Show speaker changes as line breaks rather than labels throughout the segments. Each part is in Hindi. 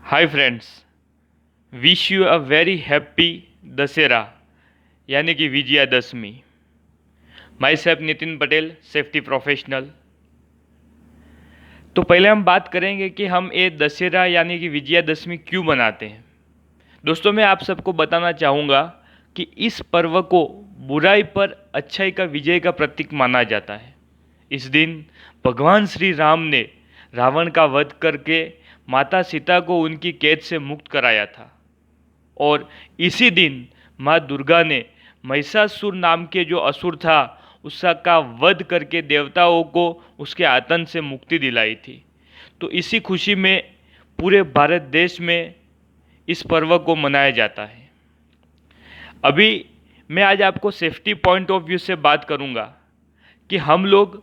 Hi friends, wish you a very happy Dussehra यानी कि Vijayadashami. My self Nitin Patel, safety professional. तो पहले हम बात करेंगे कि हम ये दशहरा यानी कि विजयादशमी क्यों मनाते हैं। दोस्तों, मैं आप सबको बताना चाहूँगा कि इस पर्व को बुराई पर अच्छाई का विजय का प्रतीक माना जाता है। इस दिन भगवान श्री राम ने रावण का वध करके माता सीता को उनकी कैद से मुक्त कराया था और इसी दिन माँ दुर्गा ने महिषासुर नाम के जो असुर था उसका वध करके देवताओं को उसके आतंक से मुक्ति दिलाई थी। तो इसी खुशी में पूरे भारत देश में इस पर्व को मनाया जाता है। अभी मैं आज आपको सेफ्टी पॉइंट ऑफ व्यू से बात करूंगा कि हम लोग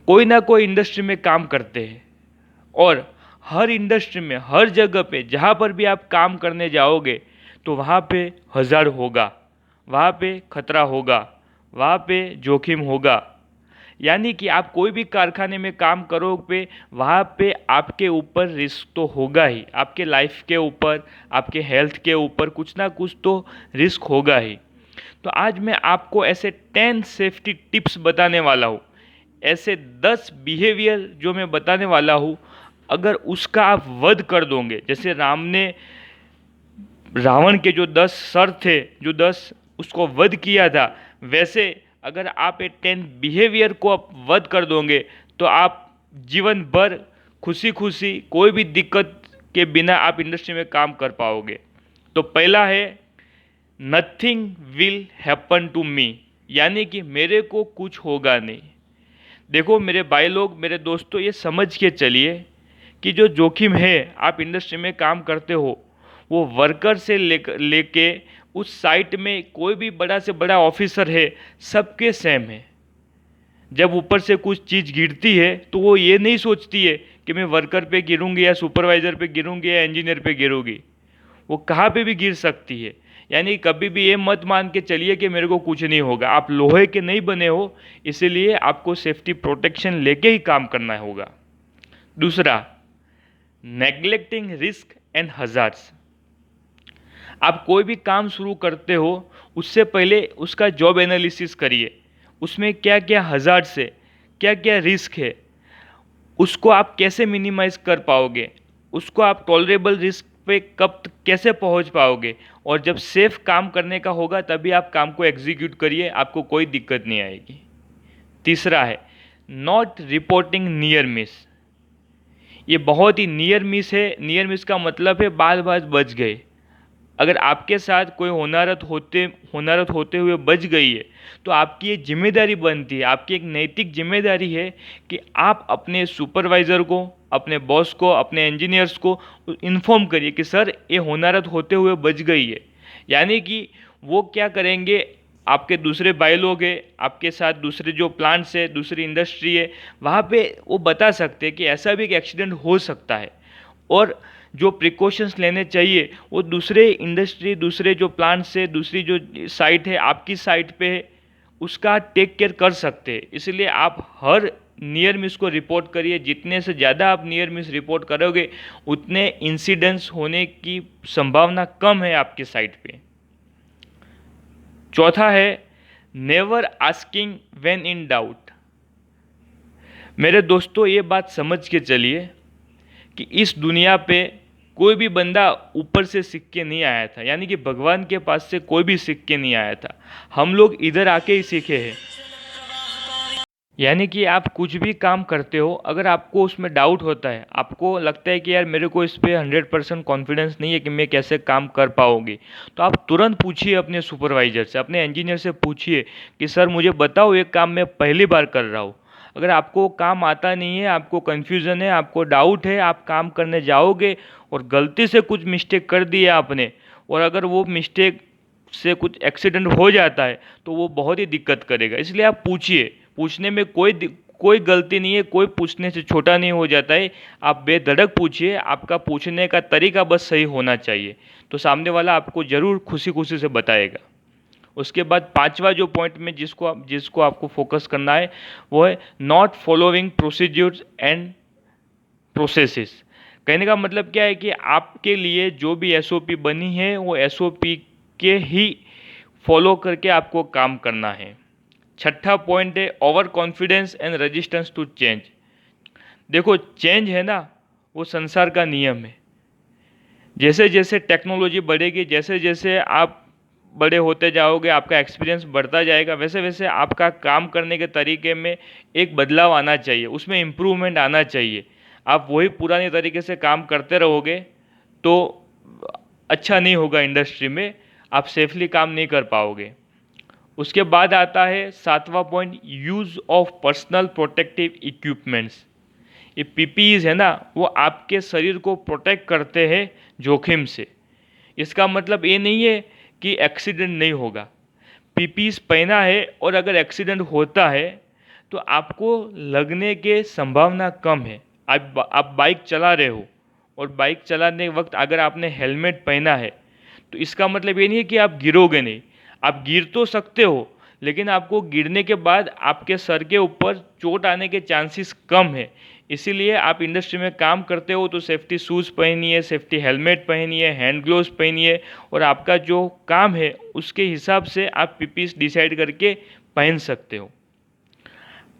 कोई ना कोई इंडस्ट्री में काम करते हैं और हर इंडस्ट्री में हर जगह पे जहाँ पर भी आप काम करने जाओगे तो वहाँ पे हज़ार होगा, वहाँ पे खतरा होगा, वहाँ पे जोखिम होगा। यानी कि आप कोई भी कारखाने में काम करोगे वहाँ पे आपके ऊपर रिस्क तो होगा ही, आपके लाइफ के ऊपर, आपके हेल्थ के ऊपर कुछ ना कुछ तो रिस्क होगा ही। तो आज मैं आपको ऐसे 10 सेफ्टी टिप्स बताने वाला हूँ, ऐसे 10 बिहेवियर जो मैं बताने वाला हूँ, अगर उसका आप वध कर दोगे, जैसे राम ने रावण के जो 10 सर थे, जो 10 उसको वध किया था, वैसे अगर आप ये 10 बिहेवियर को आप वध कर दोगे तो आप जीवन भर खुशी खुशी कोई भी दिक्कत के बिना आप इंडस्ट्री में काम कर पाओगे। तो पहला है nothing will happen to me, यानी कि मेरे को कुछ होगा नहीं। देखो मेरे भाई लोग, मेरे दोस्तों, ये समझ के चलिए कि जो जोखिम है आप इंडस्ट्री में काम करते हो वो वर्कर से लेके उस साइट में कोई भी बड़ा से बड़ा ऑफिसर है, सबके सेम है। जब ऊपर से कुछ चीज़ गिरती है तो वो ये नहीं सोचती है कि मैं वर्कर पे गिरूंगी या सुपरवाइज़र पे गिरूंगी या इंजीनियर पे गिरूंगी, वो कहाँ पे भी गिर सकती है। यानी कभी भी ये मत मान के चलिए कि मेरे को कुछ नहीं होगा। आप लोहे के नहीं बने हो, इसीलिए आपको सेफ्टी प्रोटेक्शन लेके ही काम करना होगा। दूसरा, नेग्लेक्टिंग रिस्क एंड हजार्ड्स। आप कोई भी काम शुरू करते हो उससे पहले उसका जॉब एनालिसिस करिए, उसमें क्या क्या हजार्ड्स है, क्या क्या रिस्क है, उसको आप कैसे मिनिमाइज कर पाओगे, उसको आप टॉलरेबल रिस्क पे कब कैसे पहुंच पाओगे, और जब सेफ काम करने का होगा तभी आप काम को एग्जीक्यूट करिए, आपको कोई दिक्कत नहीं आएगी। तीसरा है नॉट रिपोर्टिंग नियर मिस। ये बहुत ही नियर मिस है। नियर मिस का मतलब है बाल बाल बच गए। अगर आपके साथ कोई होनारत होते हुए बच गई है तो आपकी ये जिम्मेदारी बनती है, आपकी एक नैतिक जिम्मेदारी है कि आप अपने सुपरवाइज़र को, अपने बॉस को, अपने इंजीनियर्स को इन्फॉर्म करिए कि सर ये होनारत होते हुए बच गई है। यानी कि वो क्या करेंगे, आपके दूसरे भाई लोग हैं, आपके साथ दूसरे जो प्लांट्स है, दूसरी इंडस्ट्री है, वहाँ पे वो बता सकते हैं कि ऐसा भी एक एक्सीडेंट हो सकता है और जो प्रिकॉशंस लेने चाहिए वो दूसरे इंडस्ट्री, दूसरे जो प्लांट्स है, दूसरी जो साइट है आपकी साइट पे है, उसका टेक केयर कर सकते हैं। इसलिए आप हर नियर मिस को रिपोर्ट करिए। जितने से ज़्यादा आप नियर मिस रिपोर्ट करोगे उतने इंसिडेंट्स होने की संभावना कम है आपकी साइट पे। चौथा है never asking when in doubt. मेरे दोस्तों, ये बात समझ के चलिए कि इस दुनिया पे कोई भी बंदा ऊपर से सीख के नहीं आया था, यानी कि भगवान के पास से कोई भी सीख के नहीं आया था, हम लोग इधर आके ही सीखे हैं। यानी कि आप कुछ भी काम करते हो, अगर आपको उसमें डाउट होता है, आपको लगता है कि यार मेरे को इस पर 100% कॉन्फिडेंस नहीं है कि मैं कैसे काम कर पाऊंगी, तो आप तुरंत पूछिए अपने सुपरवाइजर से, अपने इंजीनियर से पूछिए कि सर मुझे बताओ, ये काम मैं पहली बार कर रहा हूँ। अगर आपको काम आता नहीं है, आपको कन्फ्यूज़न है, आपको डाउट है, आप काम करने जाओगे और गलती से कुछ मिस्टेक कर दिया आपने, और अगर वो मिस्टेक से कुछ एक्सीडेंट हो जाता है तो वो बहुत ही दिक्कत करेगा। इसलिए आप पूछिए, पूछने में कोई गलती नहीं है, कोई पूछने से छोटा नहीं हो जाता है। आप बेधड़क पूछिए, आपका पूछने का तरीका बस सही होना चाहिए, तो सामने वाला आपको ज़रूर खुशी खुशी से बताएगा। उसके बाद पांचवा जो पॉइंट में जिसको आपको फोकस करना है वो है not following procedures and processes. कहने का मतलब क्या है कि आपके लिए जो भी एसओपी बनी है वो एसओपी के ही फॉलो करके आपको काम करना है। छठा पॉइंट है over confidence and resistance to change. देखो चेंज है ना, वो संसार का नियम है। जैसे जैसे टेक्नोलॉजी बढ़ेगी, जैसे जैसे आप बड़े होते जाओगे, आपका एक्सपीरियंस बढ़ता जाएगा, वैसे वैसे आपका काम करने के तरीके में एक बदलाव आना चाहिए, उसमें इम्प्रूवमेंट आना चाहिए। आप वही पुराने तरीके से काम करते रहोगे तो अच्छा नहीं होगा इंडस्ट्री में, आप सेफली काम नहीं कर पाओगे। उसके बाद आता है सातवां point, use of personal protective equipments. ये पीपीईज है ना, वो आपके शरीर को प्रोटेक्ट करते हैं जोखिम से। इसका मतलब ये नहीं है कि एक्सीडेंट नहीं होगा। पीपीईज पहना है और अगर एक्सीडेंट होता है तो आपको लगने के संभावना कम है। आप बाइक चला रहे हो और बाइक चलाने वक्त अगर आपने हेलमेट पहना है तो इसका मतलब ये नहीं है कि आप गिरोगे नहीं। आप गिर तो सकते हो, लेकिन आपको गिरने के बाद आपके सर के ऊपर चोट आने के चांसेस कम है। इसीलिए आप इंडस्ट्री में काम करते हो तो सेफ्टी शूज़ पहनिए, सेफ्टी हेलमेट पहनिए, हैंड ग्लोव्स पहनिए, और आपका जो काम है उसके हिसाब से आप पीपीस डिसाइड करके पहन सकते हो।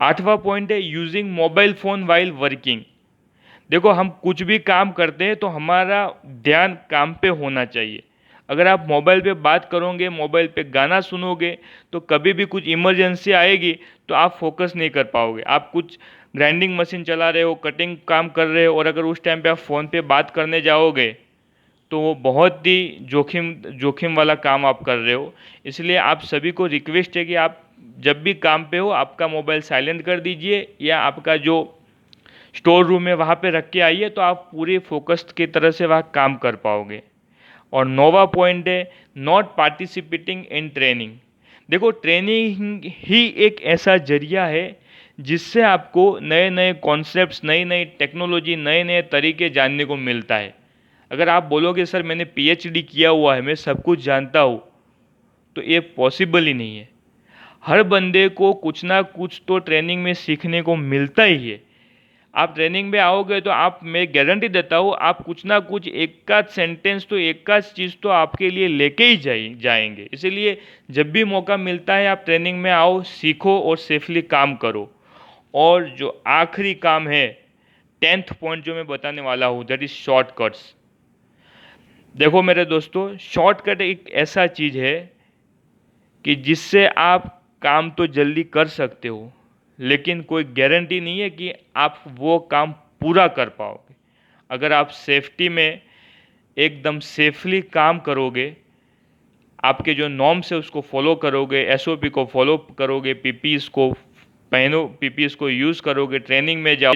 आठवां पॉइंट है using mobile phone while working. देखो हम कुछ भी काम करते हैं तो हमारा ध्यान काम पे होना चाहिए। अगर आप मोबाइल पे बात करोगे, मोबाइल पे गाना सुनोगे, तो कभी भी कुछ इमरजेंसी आएगी तो आप फोकस नहीं कर पाओगे। आप कुछ ग्राइंडिंग मशीन चला रहे हो, कटिंग काम कर रहे हो, और अगर उस टाइम पे आप फ़ोन पे बात करने जाओगे तो वो बहुत ही जोखिम वाला काम आप कर रहे हो। इसलिए आप सभी को रिक्वेस्ट है कि आप जब भी काम पे हो आपका मोबाइल साइलेंट कर दीजिए, या आपका जो स्टोर रूम है वहाँ पे रख के आइए, तो आप पूरी फोकस की तरह से वहाँ काम कर पाओगे। और नौवां पॉइंट है नॉट पार्टिसिपेटिंग इन ट्रेनिंग। देखो ट्रेनिंग ही एक ऐसा जरिया है जिससे आपको नए नए कॉन्सेप्ट्स, नई नई टेक्नोलॉजी, नए नए तरीके जानने को मिलता है। अगर आप बोलोगे सर मैंने पीएचडी किया हुआ है, मैं सब कुछ जानता हूँ, तो ये पॉसिबल ही नहीं है। हर बंदे को कुछ ना कुछ तो ट्रेनिंग में सीखने को मिलता ही है। आप ट्रेनिंग में आओगे तो आप, मैं गारंटी देता हूँ, आप कुछ ना कुछ एक आध सेंटेंस तो, एक आध चीज़ तो आपके लिए लेके ही जाएंगे। इसीलिए जब भी मौका मिलता है आप ट्रेनिंग में आओ, सीखो और सेफली काम करो। और जो आखिरी काम है, 10th पॉइंट जो मैं बताने वाला हूँ, दैट इज़ शॉर्टकट्स। देखो मेरे दोस्तों, शॉर्टकट एक ऐसा चीज़ है कि जिससे आप काम तो जल्दी कर सकते हो, लेकिन कोई गारंटी नहीं है कि आप वो काम पूरा कर पाओगे। अगर आप सेफ्टी में एकदम सेफली काम करोगे, आपके जो नॉर्म्स है उसको फॉलो करोगे, एसओपी को फॉलो करोगे, पीपीएस को पहनो, पीपीएस को यूज़ करोगे, ट्रेनिंग में जाओ,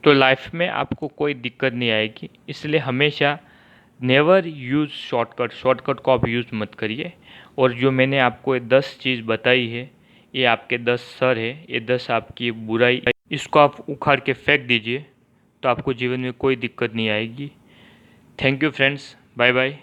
तो लाइफ में आपको कोई दिक्कत नहीं आएगी। इसलिए हमेशा नेवर यूज़ शॉर्टकट को आप यूज़ मत करिए। और जो मैंने आपको ये 10 चीज़ बताई है, ये आपके 10 सर है, ये 10 आपकी बुराई, इसको आप उखाड़ के फेंक दीजिए, तो आपको जीवन में कोई दिक्कत नहीं आएगी। Thank you friends, bye bye.